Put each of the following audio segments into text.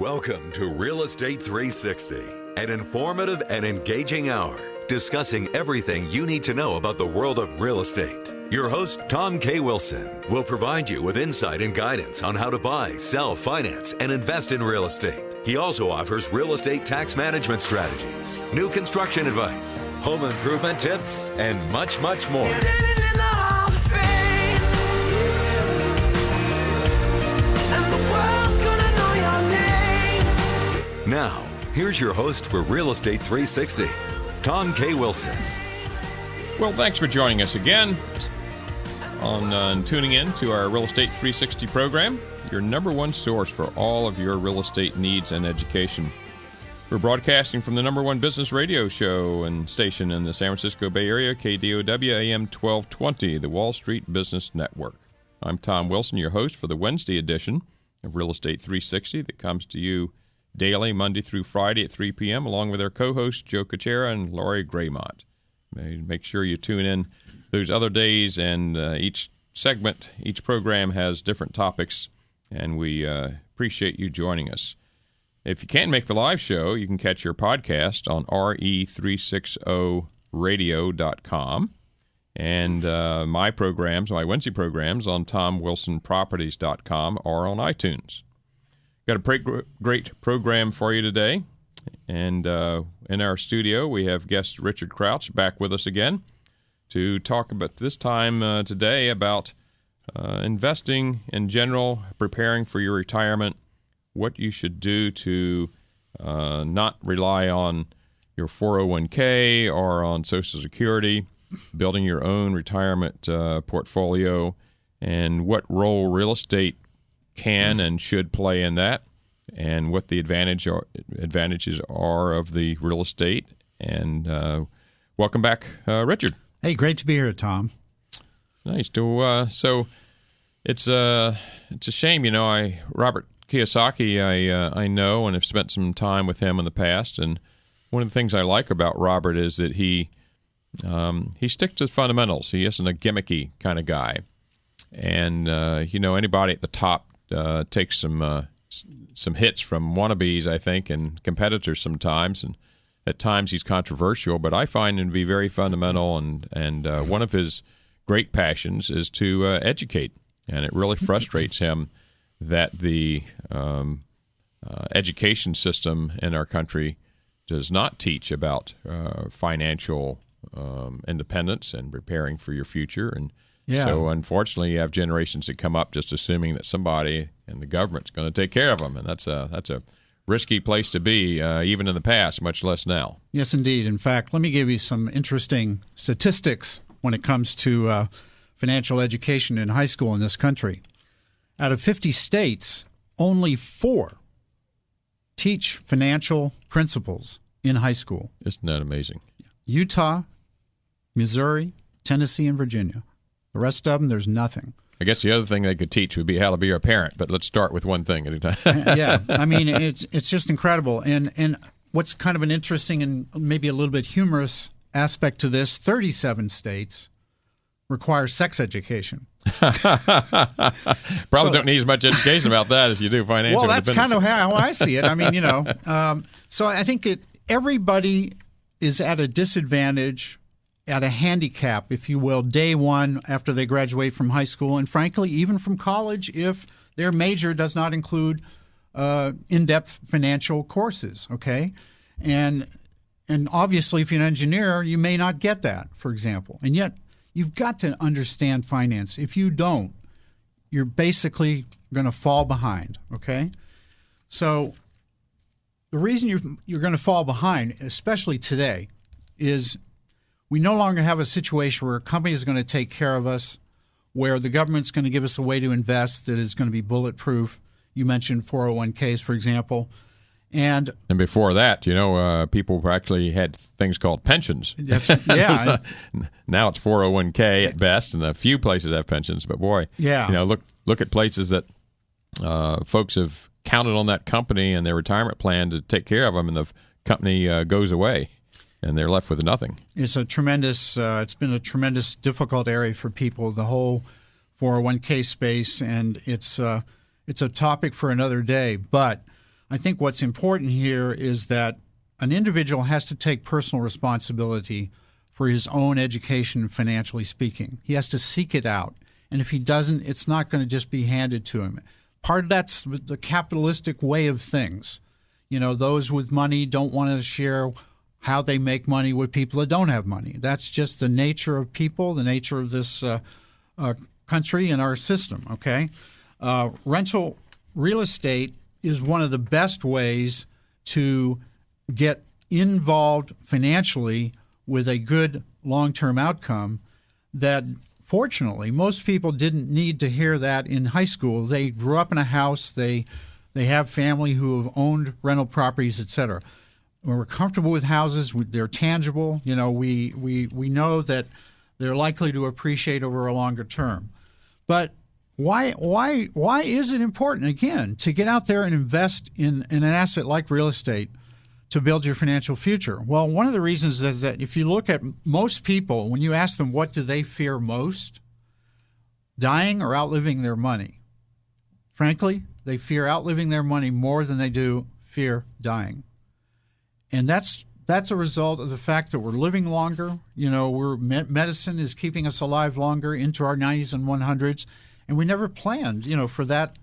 Welcome to Real Estate 360, an informative and engaging hour discussing everything you need to know about the world of real estate. Your host, Tom K. Wilson, will provide you with insight and guidance on how to buy, sell, finance, and invest in real estate. He also offers real estate tax management strategies, new construction advice, home improvement tips, and much, much more. Now, here's your host for Real Estate 360, Tom K. Wilson. Well, thanks for joining us again on tuning in to our Real Estate 360 program, your number one source for all of your real estate needs and education. We're broadcasting from the number one business radio show and station in the San Francisco Bay Area, KDOW AM 1220, the Wall Street Business Network. I'm Tom Wilson, your host for the Wednesday edition of Real Estate 360 that comes to you daily, Monday through Friday at 3 p.m., along with our co-hosts Joe Kuchera and Laurie Graymont. Make sure you tune in those other days, and each segment, each program has different topics, and we appreciate you joining us. If you can't make the live show, you can catch your podcast on RE360 Radio.com, and my programs, my Wednesday programs, on TomWilsonProperties.com or on iTunes. Got a great program for you today, and in our studio we have guest Richard Crouch back with us again to talk about this time today about investing in general, preparing for your retirement, what you should do to not rely on your 401k or on Social Security, building your own retirement portfolio, and what role real estate can and should play in that, and what the advantages are of the real estate. And welcome back, Richard. Hey, great to be here, Tom. Nice to. So it's a shame, Robert Kiyosaki. I know and have spent some time with him in the past, and one of the things I like about Robert is that he sticks to fundamentals. He isn't a gimmicky kind of guy, and anybody at the top takes some hits from wannabes, I think, and competitors sometimes, and at times he's controversial, but I find him to be very fundamental, and one of his great passions is to educate, and it really frustrates him that the education system in our country does not teach about financial independence and preparing for your future. And so, unfortunately, you have generations that come up just assuming that somebody in the government's going to take care of them, and that's a risky place to be, even in the past, much less now. Yes, indeed. In fact, let me give you some interesting statistics when it comes to financial education in high school in this country. Out of 50 states, only 4 teach financial principles in high school. Isn't that amazing? Utah, Missouri, Tennessee, and Virginia. The rest of them, there's nothing. I guess the other thing they could teach would be how to be a parent, but let's start with one thing at a time. Yeah, I mean, it's just incredible. And what's kind of an interesting and maybe a little bit humorous aspect to this, 37 states require sex education. Probably don't need as much education about that as you do financial independence. Well, that's kind of how I see it. I mean, so I think that everybody is at a disadvantage, at a handicap, if you will, day one after they graduate from high school, and frankly, even from college, if their major does not include in-depth financial courses, okay? And obviously, if you're an engineer, you may not get that, for example. And yet, you've got to understand finance. If you don't, you're basically going to fall behind, okay? So the reason you're going to fall behind, especially today, is we no longer have a situation where a company is going to take care of us, where the government's going to give us a way to invest that is going to be bulletproof. You mentioned 401ks, for example. And before that, people actually had things called pensions. Yeah. Now it's 401k at best, and a few places have pensions. But boy, look at places that folks have counted on that company and their retirement plan to take care of them, and the company goes away, and they're left with nothing. It's been a tremendous difficult area for people, the whole 401k space, and it's a topic for another day. But I think what's important here is that an individual has to take personal responsibility for his own education, financially speaking. He has to seek it out. And if he doesn't, it's not going to just be handed to him. Part of that's the capitalistic way of things. You know, those with money don't want to share how they make money with people that don't have money. That's just the nature of people, the nature of this country and our system, okay? Rental real estate is one of the best ways to get involved financially with a good long-term outcome that, fortunately, most people didn't need to hear that in high school. They grew up in a house. They have family who have owned rental properties, et cetera. When we're comfortable with houses, they're tangible. You know, we know that they're likely to appreciate over a longer term. But why is it important, again, to get out there and invest in an asset like real estate to build your financial future? Well, one of the reasons is that if you look at most people, when you ask them what do they fear most, dying or outliving their money. Frankly, they fear outliving their money more than they do fear dying. And that's a result of the fact that we're living longer. You know, medicine is keeping us alive longer into our 90s and 100s, and we never planned, you know, for that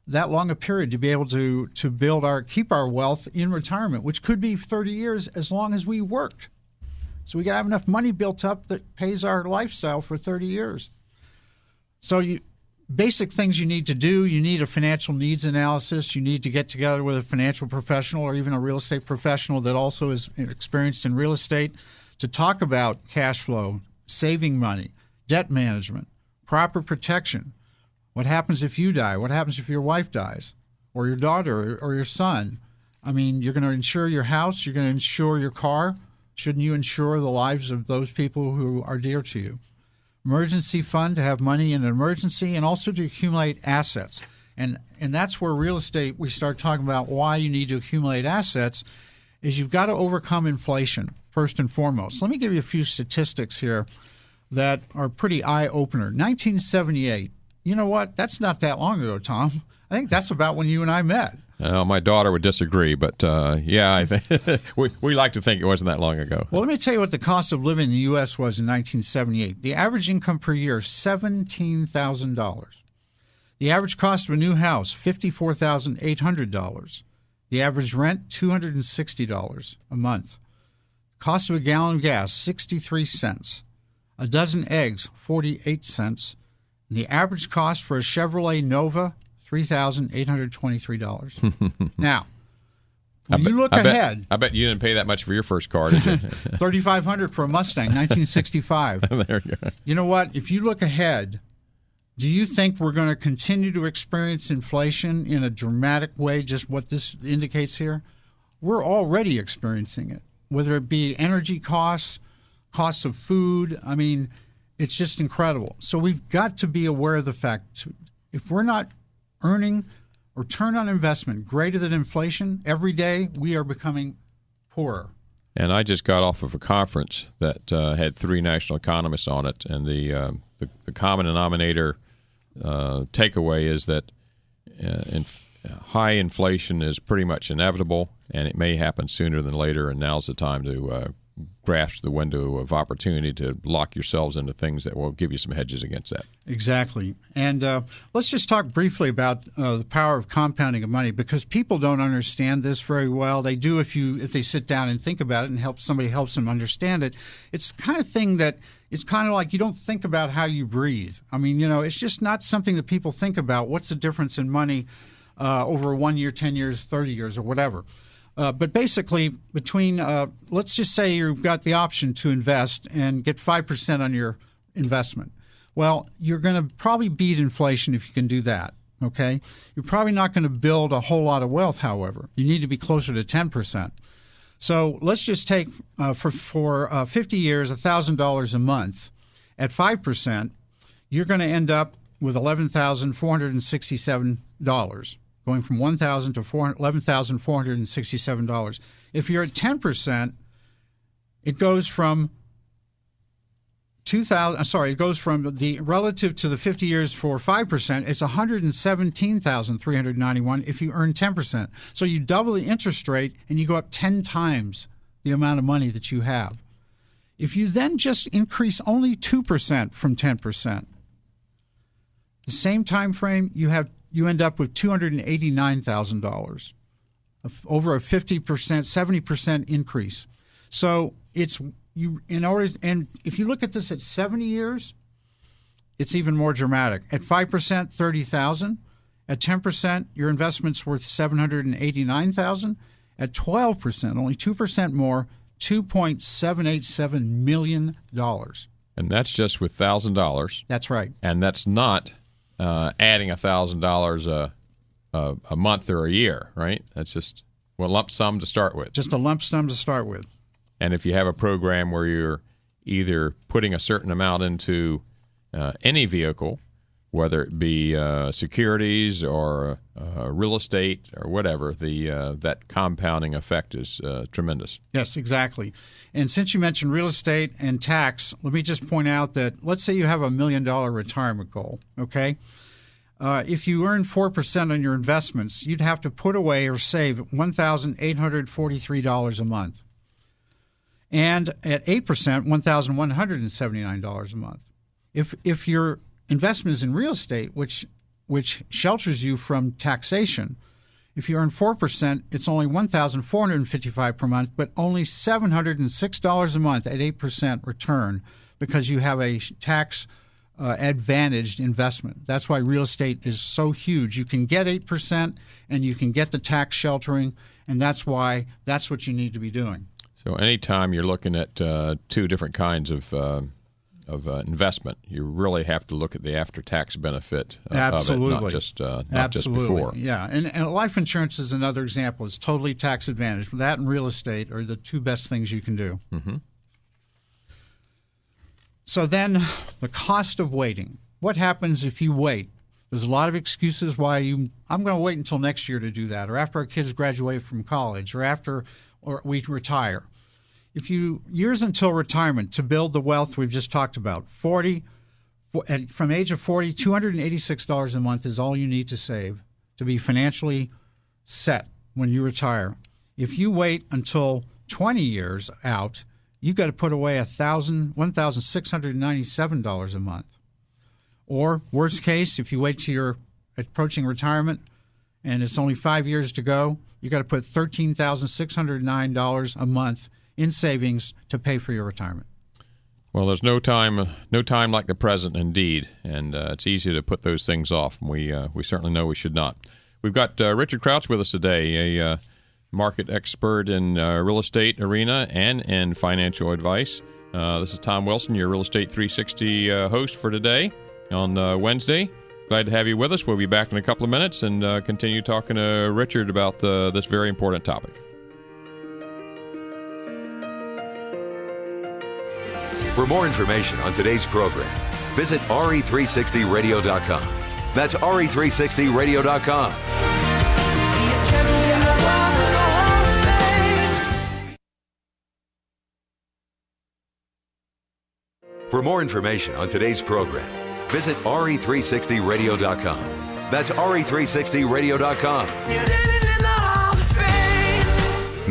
long a period to be able to keep our wealth in retirement, which could be 30 years as long as we worked. So we got to have enough money built up that pays our lifestyle for 30 years. So basic things you need to do: you need a financial needs analysis. You need to get together with a financial professional or even a real estate professional that also is experienced in real estate to talk about cash flow, saving money, debt management, proper protection. What happens if you die? What happens if your wife dies or your daughter or your son? I mean, you're going to insure your house. You're going to insure your car. Shouldn't you insure the lives of those people who are dear to you? Emergency fund to have money in an emergency, and also to accumulate assets. And that's where real estate, we start talking about why you need to accumulate assets, is you've got to overcome inflation, first and foremost. Let me give you a few statistics here that are pretty eye-opener. 1978, you know what? That's not that long ago, Tom. I think that's about when you and I met. My daughter would disagree, but yeah, I think we like to think it wasn't that long ago. Well, let me tell you what the cost of living in the U.S. was in 1978. The average income per year, $17,000. The average cost of a new house, $54,800. The average rent, $260 a month. Cost of a gallon of gas, 63 cents. A dozen eggs, 48 cents. And the average cost for a Chevrolet Nova, $3,823. Now, when you look ahead, I bet you didn't pay that much for your first car, did you? $3,500 for a Mustang, 1965. There you go. You know what? If you look ahead, do you think we're going to continue to experience inflation in a dramatic way, just what this indicates here? We're already experiencing it, whether it be energy costs, costs of food. I mean, it's just incredible. So we've got to be aware of the fact, if we're not earning return on investment greater than inflation every day, we are becoming poorer. And I just got off of a conference that had three national economists on it, and the common denominator takeaway is that high inflation is pretty much inevitable, and it may happen sooner than later, and now's the time to grasp the window of opportunity to lock yourselves into things that will give you some hedges against that. Exactly. And let's just talk briefly about the power of compounding of money, because people don't understand this very well. They do if they sit down and think about it and somebody helps them understand it. It's the kind of thing that it's kind of like you don't think about how you breathe. I mean, you know, it's just not something that people think about. What's the difference in money over 1 year, 10 years, 30 years, or whatever? But basically, between let's just say you've got the option to invest and get 5% on your investment. Well, you're going to probably beat inflation if you can do that, okay? You're probably not going to build a whole lot of wealth, however. You need to be closer to 10%. So let's just take, for 50 years, $1,000 a month. At 5%, you're going to end up with $11,467. Going from $1,000 to $11,467. If you're at 10%, it goes from it goes from the relative to the 50 years for 5%, it's $117,391 if you earn 10%. So you double the interest rate and you go up 10 times the amount of money that you have. If you then just increase only 2% from 10%, the same time frame, you end up with $289,000, over a 50%, 70% increase. So it's and if you look at this at 70 years, it's even more dramatic. At 5%, $30,000. At 10%, your investment's worth $789,000. At 12%, only 2% more, $2.787 million. And that's just with $1,000. That's right. And that's not adding $1,000 a month or a year, right? That's just a lump sum to start with. Just a lump sum to start with. And if you have a program where you're either putting a certain amount into any vehicle, whether it be securities or real estate or whatever, that compounding effect is tremendous. Yes, exactly. And since you mentioned real estate and tax, let me just point out that let's say you have $1 million retirement goal, okay? If you earn 4% on your investments, you'd have to put away or save $1,843 a month. And at 8%, $1,179 a month. If your investment is in real estate, which shelters you from taxation, if you earn 4%, it's only $1,455 per month, but only $706 a month at 8% return because you have a tax advantaged investment. That's why real estate is so huge. You can get 8% and you can get the tax sheltering, and that's why that's what you need to be doing. So anytime you're looking at two different kinds of investment, you really have to look at the after-tax benefit Absolutely. Of it, not just before. Yeah, and life insurance is another example. It's totally tax advantaged. That and real estate are the two best things you can do. Mm-hmm. So then the cost of waiting. What happens if you wait? There's a lot of excuses why I'm going to wait until next year to do that, or after our kids graduate from college, or we retire. If you years until retirement to build the wealth we've just talked about, from age of 40, $286 a month is all you need to save to be financially set when you retire. If you wait until 20 years out, you've got to put away $1,697 a month. Or worst case, if you wait till you're approaching retirement and it's only 5 years to go, you've got to put $13,609 a month in savings to pay for your retirement. Well, there's no time like the present, indeed, and it's easy to put those things off. And we certainly know we should not. We've got Richard Crouch with us today, a market expert in real estate arena and in financial advice. This is Tom Wilson, your Real Estate 360 host for today on Wednesday. Glad to have you with us. We'll be back in a couple of minutes and continue talking to Richard about this very important topic. For more information on today's program, visit RE360Radio.com. That's RE360Radio.com. For more information on today's program, visit RE360Radio.com. That's RE360Radio.com.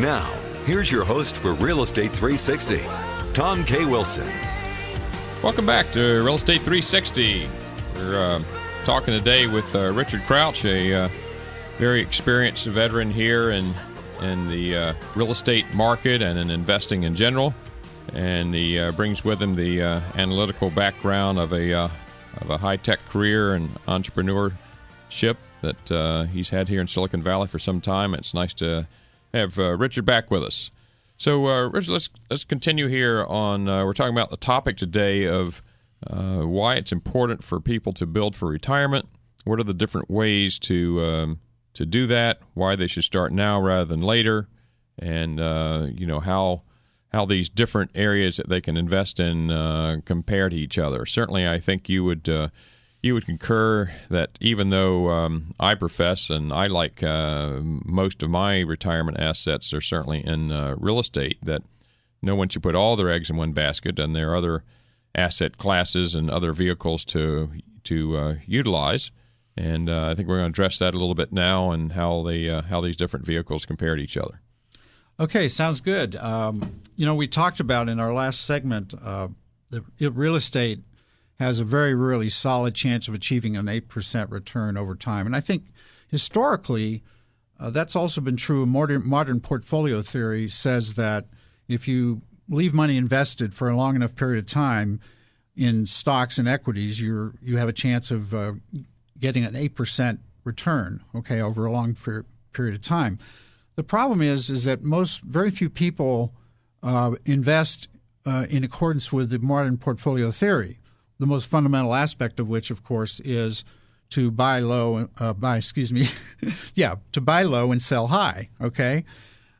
Now, here's your host for Real Estate 360, Tom K. Wilson. Welcome back to Real Estate 360. We're talking today with Richard Crouch, a very experienced veteran here in the real estate market and in investing in general. And he brings with him the analytical background of a high-tech career and entrepreneurship that he's had here in Silicon Valley for some time. It's nice to have Richard back with us. So, Richard, let's continue here on. We're talking about the topic today of why it's important for people to build for retirement. What are the different ways to do that? Why they should start now rather than later, and how these different areas that they can invest in compare to each other. Certainly, I think you would concur that even though I profess and I like most of my retirement assets are certainly in real estate, that no one should put all their eggs in one basket, and there are other asset classes and other vehicles to utilize. And I think we're going to address that a little bit now and how these different vehicles compare to each other. Okay, sounds good. We talked about in our last segment real estate has a very, really solid chance of achieving an 8% return over time. And I think historically that's also been true. Modern portfolio theory says that if you leave money invested for a long enough period of time in stocks and equities, you have a chance of getting an 8% return, okay, over a long period of time. The problem is that very few people invest in accordance with the modern portfolio theory. The most fundamental aspect of which, of course, is to buy low. To buy low and sell high. Okay.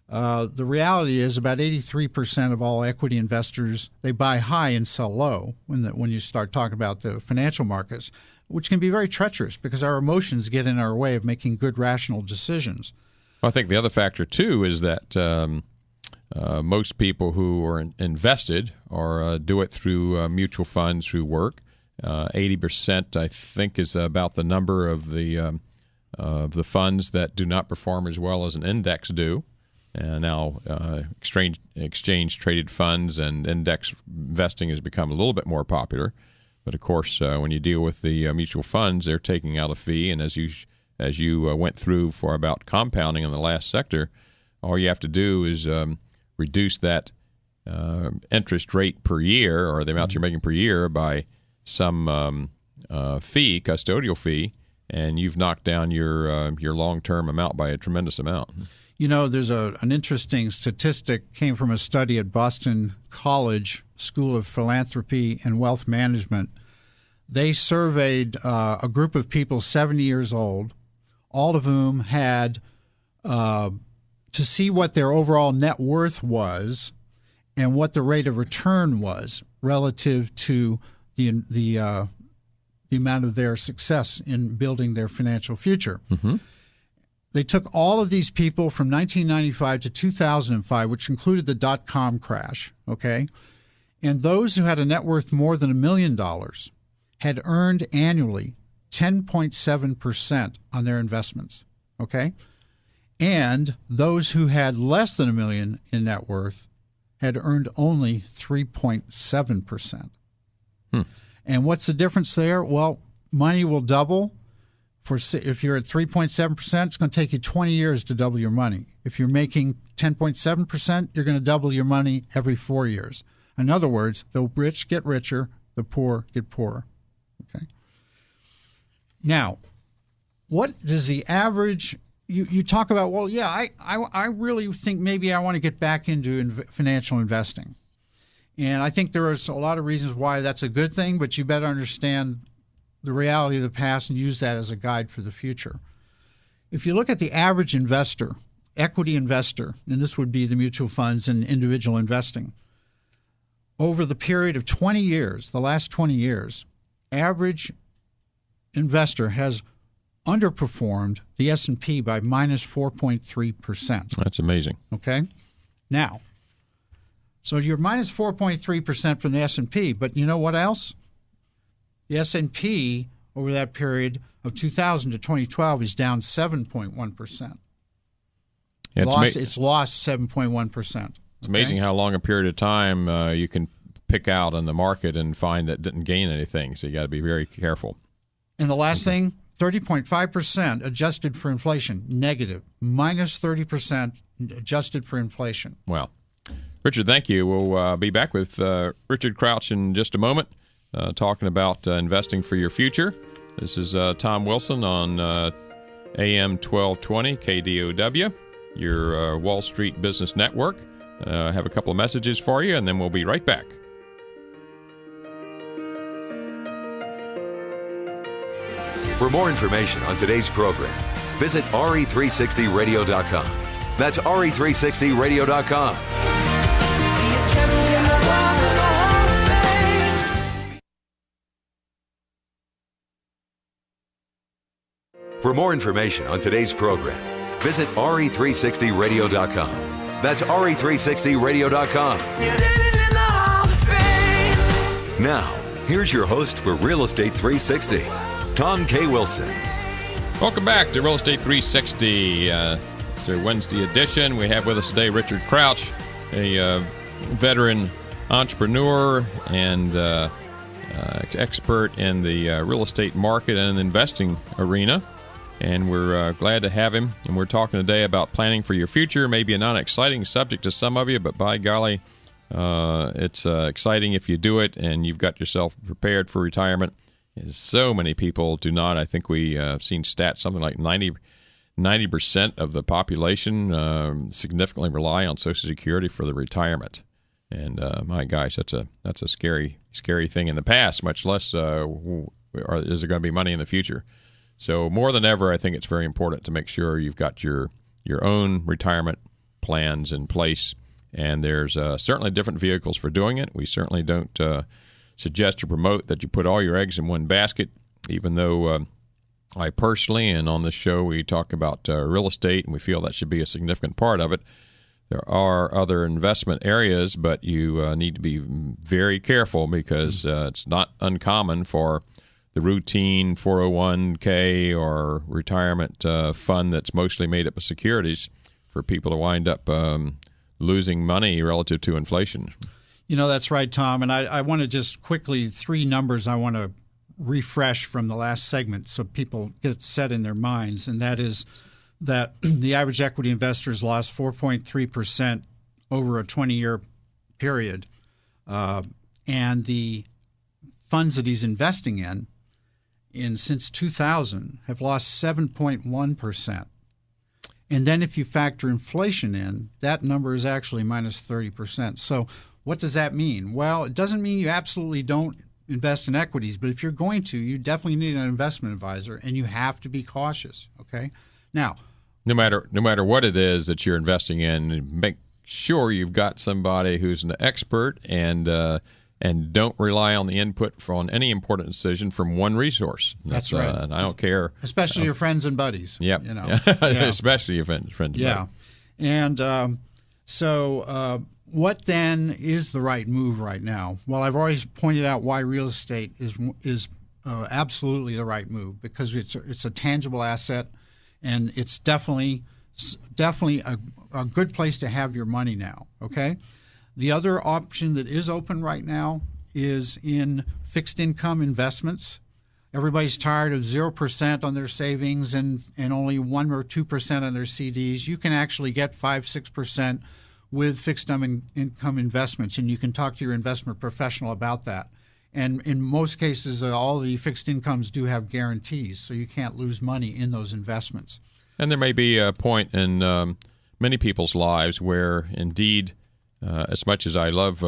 The reality is about 83% of all equity investors, they buy high and sell low when you start talking about the financial markets, which can be very treacherous because our emotions get in our way of making good, rational decisions. Well, I think the other factor, too, is that most people who are invested do it through mutual funds, through work. 80%, I think, is about the number of the funds that do not perform as well as an index do. Now, exchange-traded funds and index investing has become a little bit more popular. But, of course, when you deal with the mutual funds, they're taking out a fee. And as you went through for about compounding in the last sector, all you have to do is reduce that interest rate per year, or the amount you're making per year, by some custodial fee, and you've knocked down your long-term amount by a tremendous amount. There's an interesting statistic came from a study at Boston College School of Philanthropy and Wealth Management. They surveyed a group of people 70 years old, all of whom had to see what their overall net worth was and what the rate of return was relative to the amount of their success in building their financial future. Mm-hmm. They took all of these people from 1995 to 2005, which included the dot-com crash, okay? And those who had a net worth more than $1 million had earned annually 10.7% on their investments, okay? And those who had less than $1 million in net worth had earned only 3.7%. And what's the difference there? Well, money will double. If you're at 3.7%, it's going to take you 20 years to double your money. If you're making 10.7%, you're going to double your money every 4 years. In other words, the rich get richer, the poor get poorer. Okay. Now, what does the average? You talk about? Well, yeah, I really think maybe I want to get back into financial investing, and I think there are a lot of reasons why that's a good thing. But you better understand the reality of the past and use that as a guide for the future. If you look at the average investor, equity investor, and this would be the mutual funds and individual investing, over the period of 20 years, the last 20 years, average investor has underperformed the S&P by minus 4.3%. That's amazing. Okay? Now, so you're minus 4.3% from the S&P, but you know what else? The S&P over that period of 2000 to 2012 is down 7.1%. It's lost 7.1%. It's amazing how long a period of time you can pick out on the market and find that didn't gain anything. So you got to be very careful. And the last thing, 30.5% adjusted for inflation, negative, minus 30% adjusted for inflation. Wow. Richard, thank you. We'll be back with Richard Crouch in just a moment. Talking about investing for your future. This is Tom Wilson on AM 1220 KDOW, your Wall Street Business Network. I have a couple of messages for you, and then we'll be right back. For more information on today's program, visit RE360Radio.com. That's RE360Radio.com. For more information on today's program, visit RE360Radio.com. That's RE360Radio.com. Now, here's your host for Real Estate 360, Tom K. Wilson. Welcome back to Real Estate 360. It's a Wednesday edition. We have with us today Richard Crouch, a veteran entrepreneur and expert in the real estate market and investing arena. And we're glad to have him. And we're talking today about planning for your future. Maybe a non-exciting subject to some of you, but by golly, it's exciting if you do it and you've got yourself prepared for retirement. So many people do not. I think we've seen stats, something like 90% of the population significantly rely on Social Security for the retirement. And my gosh, that's a scary thing in the past, much less is there going to be money in the future. So more than ever, I think it's very important to make sure you've got your own retirement plans in place. And there's certainly different vehicles for doing it. We certainly don't suggest or promote that you put all your eggs in one basket, even though I personally, and on this show, we talk about real estate, and we feel that should be a significant part of it. There are other investment areas, but you need to be very careful because it's not uncommon for the routine 401k or retirement fund that's mostly made up of securities for people to wind up losing money relative to inflation. You know, that's right, Tom. And I want to just quickly, 3 numbers I want to refresh from the last segment so people get set in their minds. And that is that the average equity investors lost 4.3% over a 20-year period. And the funds that he's investing in since 2000 have lost 7.1%. And then if you factor inflation in, that number is actually minus 30%. So what does that mean? Well, it doesn't mean you absolutely don't invest in equities, but if you're going to, you definitely need an investment advisor, and you have to be cautious, okay? Now, no matter what it is that you're investing in, make sure you've got somebody who's an expert, and don't rely on the input on any important decision from one resource. That's right. And I don't care. Especially your friends and buddies. Yep. You know. Yeah. Especially your friends and buddies. And so what then is the right move right now? Well, I've always pointed out why real estate is absolutely the right move, because it's a tangible asset, and it's definitely a good place to have your money now, okay? The other option that is open right now is in fixed income investments. Everybody's tired of 0% on their savings and only 1 or 2% on their CDs. You can actually get 5-6% with fixed income investments, and you can talk to your investment professional about that. And in most cases, all the fixed incomes do have guarantees, so you can't lose money in those investments. And there may be a point in many people's lives where, indeed, as much as I love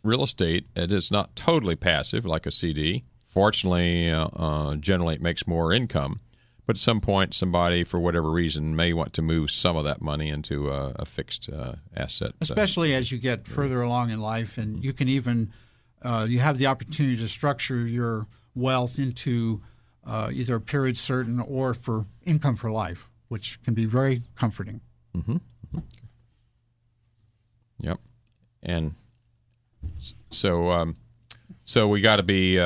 real estate, it is not totally passive like a CD. Fortunately, generally it makes more income. But at some point, somebody, for whatever reason, may want to move some of that money into a fixed asset. Especially as you get further along in life, and you can even you have the opportunity to structure your wealth into either a period certain or for income for life, which can be very comforting. Mm-hmm. Mm-hmm. Yep. And so we got to be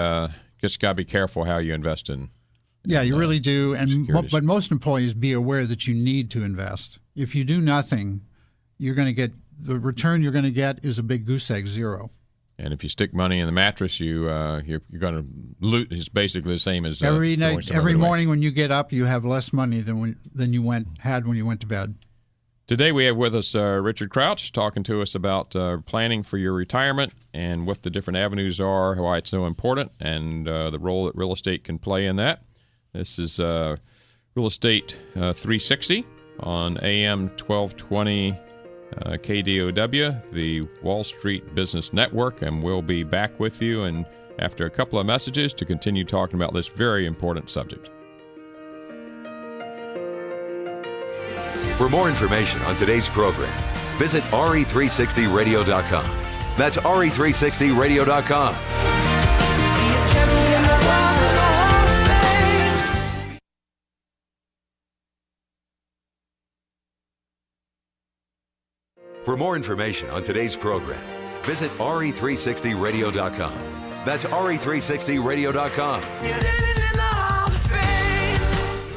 just got to be careful how you invest in. Yeah, you really do. And securities. But most employees, be aware that you need to invest. If you do nothing, you're going to get the return you're going to get is a big goose egg, 0. And if you stick money in the mattress, you're going to lose. It's basically the same as every night, every morning when you get up, you have less money than you had when you went to bed. Today we have with us Richard Crouch talking to us about planning for your retirement and what the different avenues are, why it's so important, and the role that real estate can play in that. This is Real Estate 360 on AM 1220 KDOW, the Wall Street Business Network, and we'll be back with you and after a couple of messages to continue talking about this very important subject. For more information on today's program, visit RE360Radio.com. That's RE360Radio.com. For more information on today's program, visit RE360Radio.com. That's RE360Radio.com.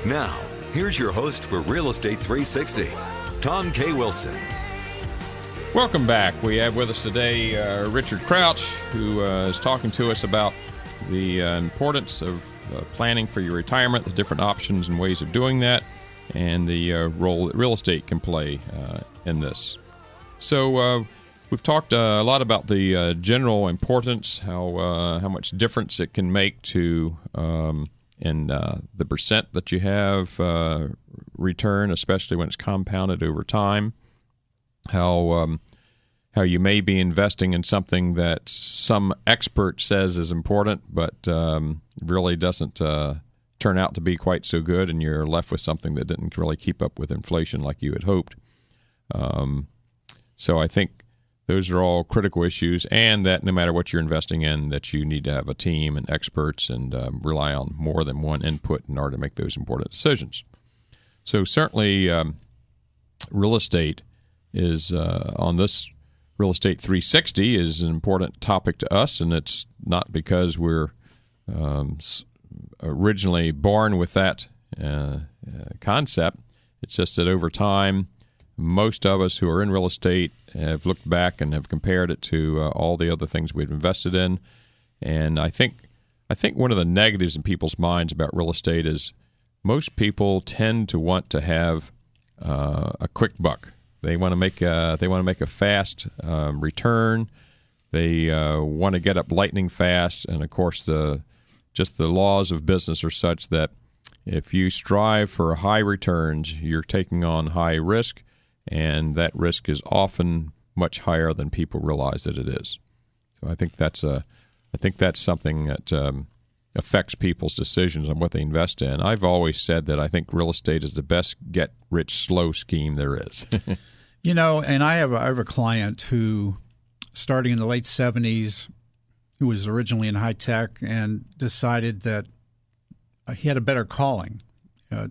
Now, here's your host for Real Estate 360, Tom K. Wilson. Welcome back. We have with us today Richard Crouch, who is talking to us about the importance of planning for your retirement, the different options and ways of doing that, and the role that real estate can play in this. So we've talked a lot about the general importance, how much difference it can make to in the percent that you have return, especially when it's compounded over time. How you may be investing in something that some expert says is important, but really doesn't turn out to be quite so good, and you're left with something that didn't really keep up with inflation like you had hoped. So I think those are all critical issues, and that no matter what you're investing in, that you need to have a team and experts and rely on more than one input in order to make those important decisions. So certainly real estate is on this Real Estate 360 is an important topic to us, and it's not because we're originally born with that concept. It's just that over time, most of us who are in real estate have looked back and have compared it to all the other things we've invested in. And I think one of the negatives in people's minds about real estate is most people tend to want to have a quick buck. They want to make a fast return. They want to get up lightning fast, and of course the laws of business are such that if you strive for high returns, you're taking on high risk, and that risk is often much higher than people realize that it is. So I think that's something that affects people's decisions on what they invest in. I've always said that I think real estate is the best get-rich-slow scheme there is. And I have a client who, starting in the late 70s, who was originally in high tech and decided that he had a better calling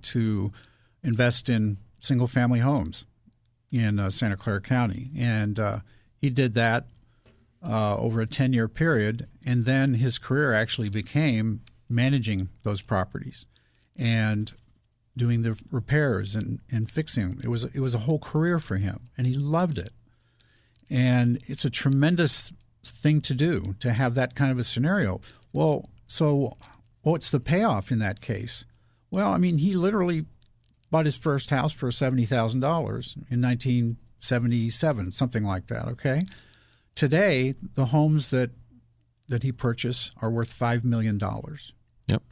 to invest in single-family homes in Santa Clara County. And he did that over a 10-year period, and then his career actually became managing those properties and doing the repairs and fixing them. It was a whole career for him, and he loved it. And it's a tremendous thing to do, to have that kind of a scenario. Well, so what's the payoff in that case? Well, I mean, he literally bought his first house for $70,000 in 1977, something like that, okay? Today, the homes that he purchased are worth $5 million. Yep.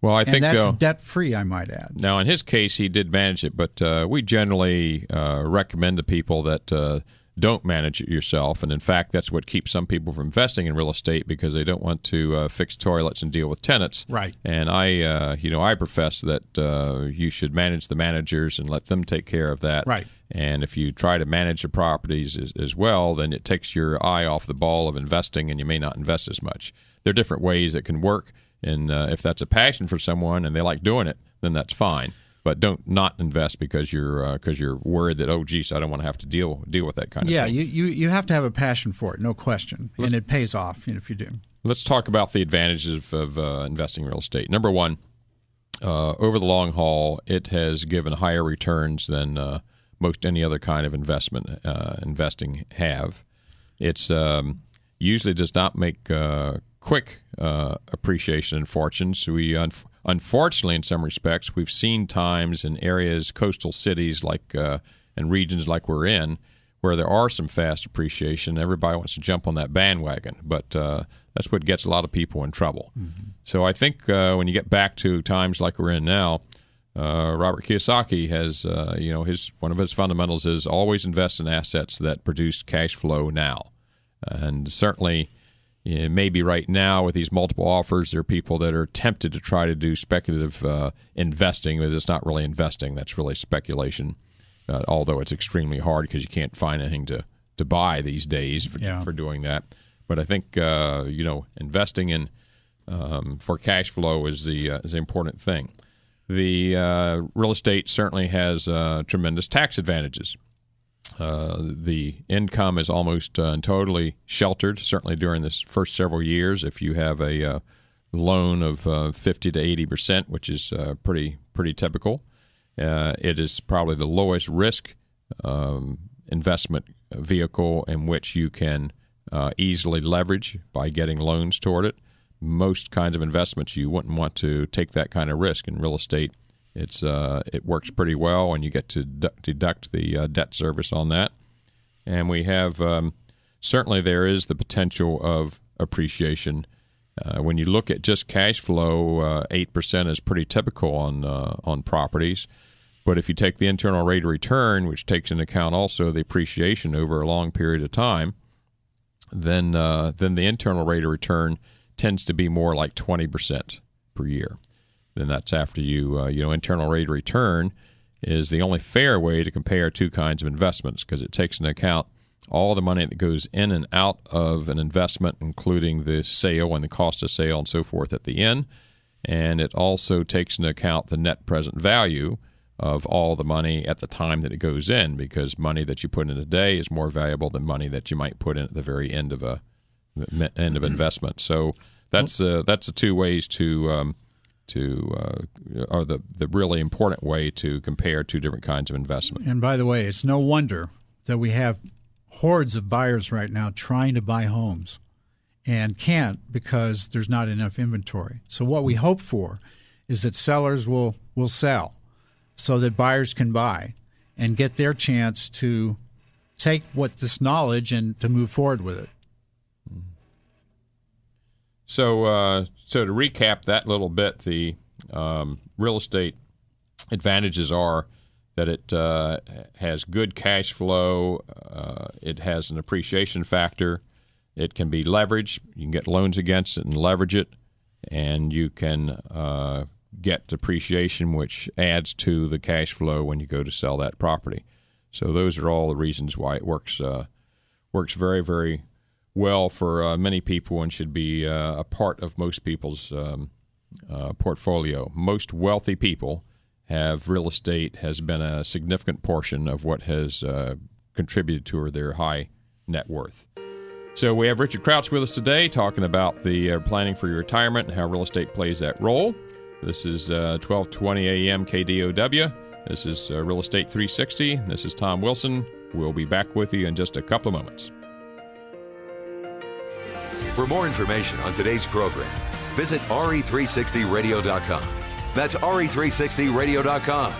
Well, I think that's debt-free, I might add. Now, in his case, he did manage it, but we generally recommend to people that don't manage it yourself. And in fact, that's what keeps some people from investing in real estate, because they don't want to fix toilets and deal with tenants. Right. And I profess that you should manage the managers and let them take care of that. Right. And if you try to manage the properties as well, then it takes your eye off the ball of investing, and you may not invest as much. There are different ways it can work, and if that's a passion for someone and they like doing it, then that's fine. But don't not invest because you're worried that, oh, geez, I don't want to have to deal with that kind of thing. Yeah, you have to have a passion for it, no question, and it pays off if you do. Let's talk about the advantages of investing in real estate. Number one, over the long haul, it has given higher returns than most any other kind of investing have. It's usually does not make quick appreciation and fortunes. So unfortunately, in some respects, we've seen times in areas, coastal cities like and regions like we're in, where there are some fast appreciation. Everybody wants to jump on that bandwagon, but that's what gets a lot of people in trouble. Mm-hmm. So I think when you get back to times like we're in now, Robert Kiyosaki has, one of his fundamentals is always invest in assets that produce cash flow now. And certainly, maybe right now with these multiple offers, there are people that are tempted to try to do speculative investing, but it's not really investing. That's really speculation, although it's extremely hard because you can't find anything to buy these days for doing that. But I think, investing in for cash flow is the important thing. The real estate certainly has tremendous tax advantages. The income is almost totally sheltered, certainly during the first several years. If you have a loan of 50 to 80%, which is pretty typical, it is probably the lowest risk investment vehicle in which you can easily leverage by getting loans toward it. Most kinds of investments, you wouldn't want to take that kind of risk. In real estate, it works pretty well, and you get to deduct the debt service on that. And we have certainly there is the potential of appreciation. When you look at just cash flow, 8% is pretty typical on properties. But if you take the internal rate of return, which takes into account also the appreciation over a long period of time, then the internal rate of return tends to be more like 20% per year. Then that's after internal rate of return is the only fair way to compare two kinds of investments, because it takes into account all the money that goes in and out of an investment, including the sale and the cost of sale and so forth at the end. And it also takes into account the net present value of all the money at the time that it goes in, because money that you put in today is more valuable than money that you might put in at the very end of investment. So that's the two ways or the really important way to compare two different kinds of investment. And by the way, it's no wonder that we have hordes of buyers right now trying to buy homes and can't because there's not enough inventory. So what we hope for is that sellers will sell so that buyers can buy and get their chance to take this knowledge and to move forward with it. So to recap that little bit, the real estate advantages are that it has good cash flow, it has an appreciation factor, it can be leveraged, you can get loans against it and leverage it, and you can get depreciation, which adds to the cash flow when you go to sell that property. So those are all the reasons why it works very, very well for many people and should be a part of most people's portfolio. Most wealthy people have real estate has been a significant portion of what has contributed to their high net worth. So we have Richard Crouch with us today talking about the planning for your retirement and how real estate plays that role. This is 1220 AM KDOW. This is Real Estate 360. This is Tom Wilson. We'll be back with you in just a couple of moments. For more information on today's program, visit RE360Radio.com. That's RE360Radio.com.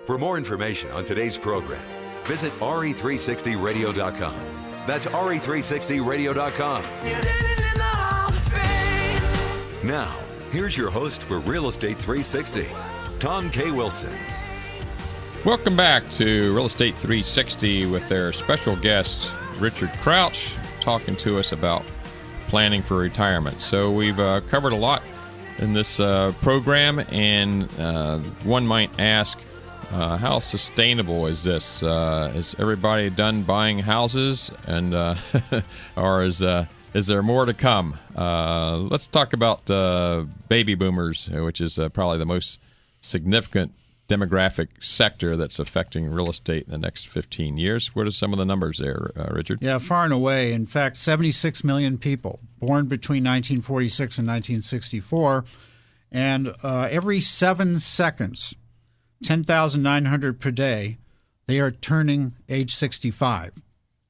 For more information on today's program, visit RE360Radio.com. That's RE360Radio.com. Now, here's your host for Real Estate 360, Tom K. Wilson. Welcome back to Real Estate 360 with their special guest, Richard Crouch, talking to us about planning for retirement. So we've covered a lot in this program, and one might ask, how sustainable is this? Is everybody done buying houses, and or is there more to come? Let's talk about baby boomers, which is probably the most significant demographic sector that's affecting real estate in the next 15 years. What are some of the numbers there, Richard? Yeah, far and away. In fact, 76 million people born between 1946 and 1964, and every 7 seconds, 10,900 per day, they are turning age 65,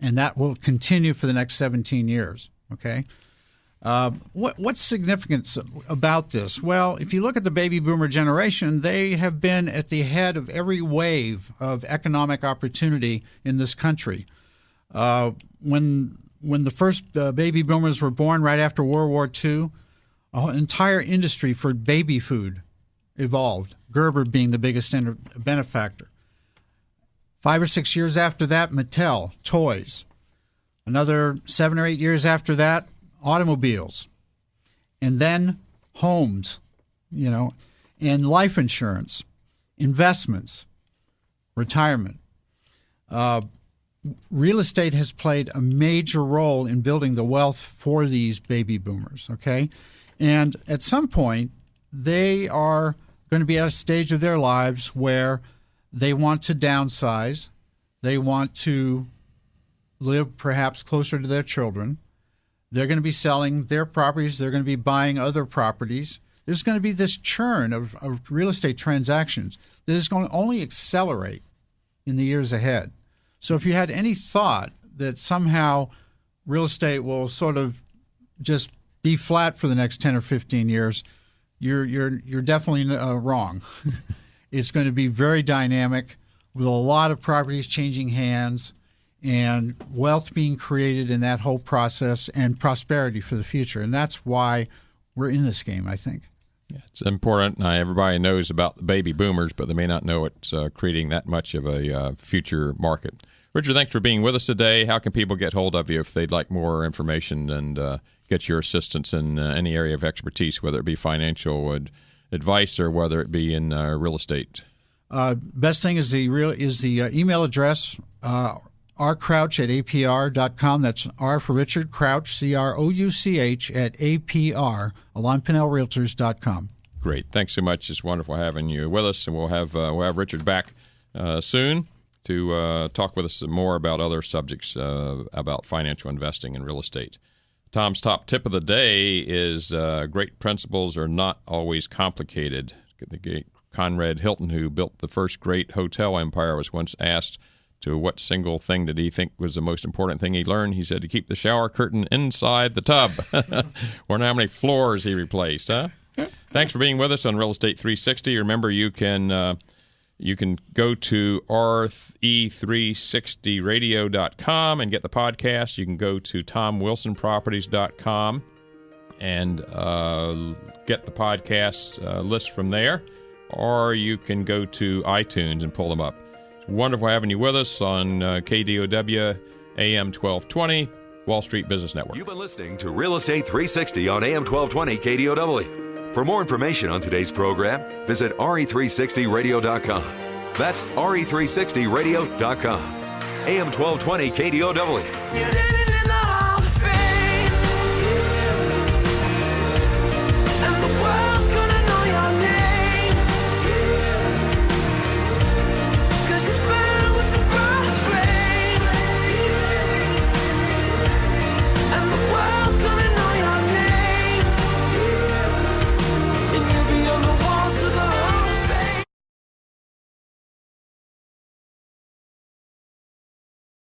and that will continue for the next 17 years. Okay, what's significant about this? Well, if you look at the baby boomer generation, they have been at the head of every wave of economic opportunity in this country. When the first baby boomers were born right after World War II, an entire industry for baby food evolved, Gerber being the biggest benefactor. 5 or 6 years after that, Mattel, toys. Another 7 or 8 years after that, automobiles. And then homes, and life insurance, investments, retirement. Real estate has played a major role in building the wealth for these baby boomers, okay? And at some point, they are going to be at a stage of their lives where they want to downsize. They want to live perhaps closer to their children. They're going to be selling their properties. They're going to be buying other properties. There's going to be this churn of real estate transactions that is going to only accelerate in the years ahead. So if you had any thought that somehow real estate will sort of just be flat for the next 10 or 15 years, you're definitely wrong. It's going to be very dynamic with a lot of properties changing hands and wealth being created in that whole process and prosperity for the future. And that's why we're in this game, I think. Yeah, it's important. Everybody knows about the baby boomers, but they may not know it's creating that much of a future market. Richard, thanks for being with us today. How can people get hold of you if they'd like more information and get your assistance in any area of expertise, whether it be financial advice or whether it be in real estate? Best thing is the email address, rcrouch@apr.com. That's R for Richard, Crouch, CROUCH @APR, AlonPinnellRealtors.com. Great. Thanks so much. It's wonderful having you with us, and we'll have Richard back soon to talk with us some more about other subjects about financial investing and real estate. Tom's top tip of the day is great principles are not always complicated. The great Conrad Hilton, who built the first great hotel empire, was once asked to what single thing did he think was the most important thing he learned. He said to keep the shower curtain inside the tub. Wonder how many floors he replaced, huh? Thanks for being with us on Real Estate 360. Remember, you can go to RE360Radio.com and get the podcast. You can go to TomWilsonProperties.com and get the podcast list from there. Or you can go to iTunes and pull them up. It's wonderful having you with us on KDOW AM 1220, Wall Street Business Network. You've been listening to Real Estate 360 on AM 1220 KDOW. For more information on today's program, visit RE360Radio.com. That's RE360Radio.com. AM 1220 KDOW.